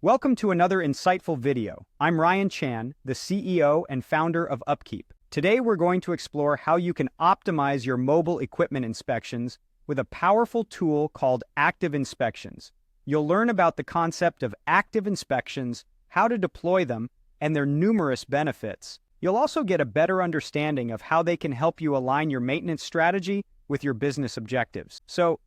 Welcome to another insightful video. I'm Ryan Chan, the CEO and founder of UpKeep. Today we're going to explore how you can optimize your mobile equipment inspections with a powerful tool called active inspections. You'll learn about the concept of active inspections, how to deploy them, and their numerous benefits. You'll also get a better understanding of how they can help you align your maintenance strategy with your business objectives. So,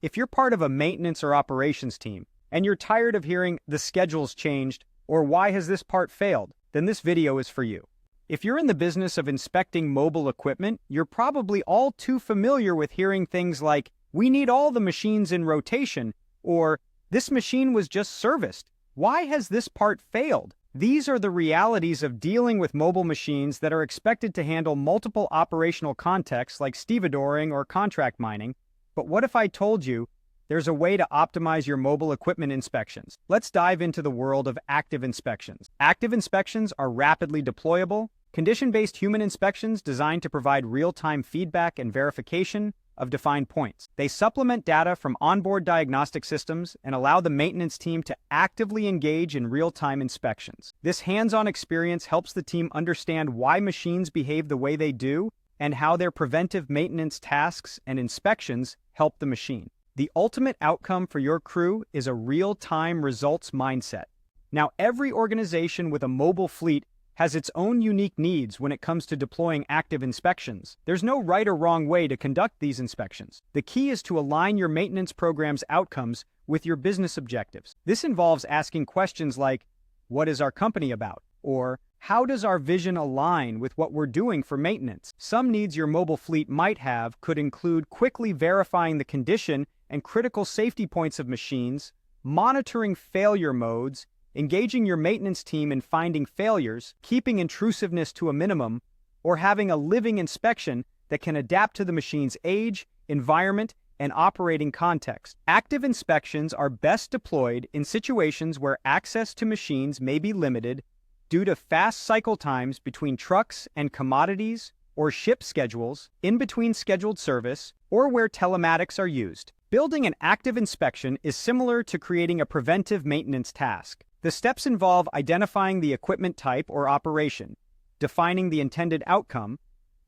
if you're part of a maintenance or operations team, and you're tired of hearing the schedule's changed or why has this part failed, then this video is for you. If you're in the business of inspecting mobile equipment, you're probably all too familiar with hearing things like, we need all the machines in rotation, or this machine was just serviced. Why has this part failed? These are the realities of dealing with mobile machines that are expected to handle multiple operational contexts like stevedoring or contract mining. But what if I told you there's a way to optimize your mobile equipment inspections? Let's dive into the world of active inspections. Active inspections are rapidly deployable, condition-based human inspections designed to provide real-time feedback and verification of defined points. They supplement data from onboard diagnostic systems and allow the maintenance team to actively engage in real-time inspections. This hands-on experience helps the team understand why machines behave the way they do and how their preventive maintenance tasks and inspections help the machine. The ultimate outcome for your crew is a real-time results mindset. Now, every organization with a mobile fleet has its own unique needs when it comes to deploying active inspections. There's no right or wrong way to conduct these inspections. The key is to align your maintenance program's outcomes with your business objectives. This involves asking questions like, what is our company about? Or, how does our vision align with what we're doing for maintenance? Some needs your mobile fleet might have could include quickly verifying the condition and critical safety points of machines, monitoring failure modes, engaging your maintenance team in finding failures, keeping intrusiveness to a minimum, or having a living inspection that can adapt to the machine's age, environment, and operating context. Active inspections are best deployed in situations where access to machines may be limited due to fast cycle times between trucks and commodities, or ship schedules, in between scheduled service, or where telematics are used. Building an active inspection is similar to creating a preventive maintenance task. The steps involve identifying the equipment type or operation, defining the intended outcome,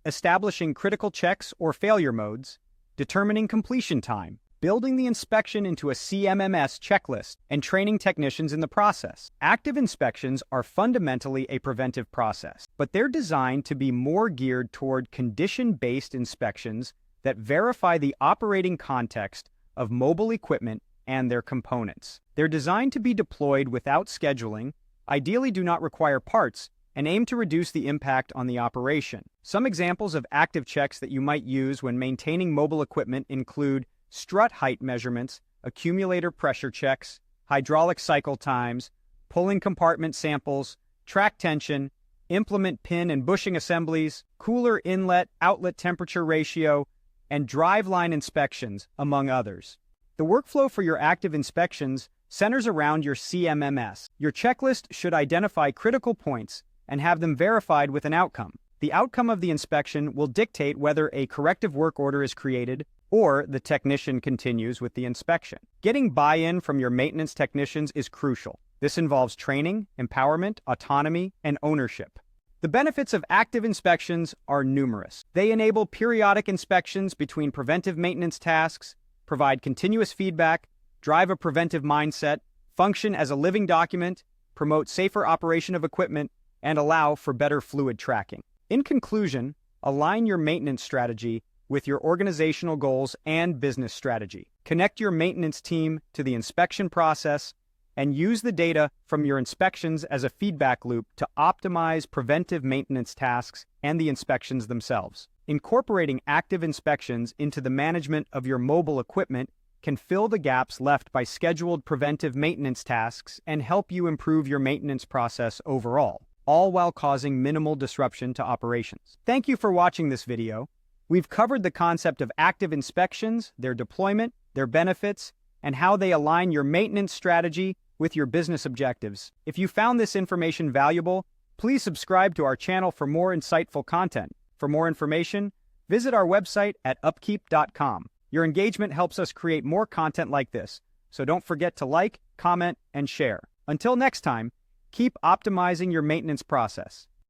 establishing critical checks or failure modes, determining completion time, building the inspection into a CMMS checklist, and training technicians in the process. Active inspections are fundamentally a preventive process, but they're designed to be more geared toward condition-based inspections that verify the operating context of mobile equipment and their components. They're designed to be deployed without scheduling, ideally do not require parts, and aim to reduce the impact on the operation. Some examples of active checks that you might use when maintaining mobile equipment include strut height measurements, accumulator pressure checks, hydraulic cycle times, pulling compartment samples, track tension, implement pin and bushing assemblies, cooler inlet-outlet temperature ratio, and driveline inspections, among others. The workflow for your active inspections centers around your CMMS. Your checklist should identify critical points and have them verified with an outcome. The outcome of the inspection will dictate whether a corrective work order is created or the technician continues with the inspection. Getting buy-in from your maintenance technicians is crucial. This involves training, empowerment, autonomy, and ownership. The benefits of active inspections are numerous. They enable periodic inspections between preventive maintenance tasks, provide continuous feedback, drive a preventive mindset, function as a living document, promote safer operation of equipment, and allow for better fluid tracking. In conclusion, align your maintenance strategy with your organizational goals and business strategy. Connect your maintenance team to the inspection process and use the data from your inspections as a feedback loop to optimize preventive maintenance tasks and the inspections themselves. Incorporating active inspections into the management of your mobile equipment can fill the gaps left by scheduled preventive maintenance tasks and help you improve your maintenance process overall, all while causing minimal disruption to operations. Thank you for watching this video. We've covered the concept of active inspections, their deployment, their benefits, and how they align your maintenance strategy with your business objectives. If you found this information valuable, please subscribe to our channel for more insightful content. For more information, visit our website at upkeep.com. Your engagement helps us create more content like this, so don't forget to like, comment, and share. Until next time, keep optimizing your maintenance process.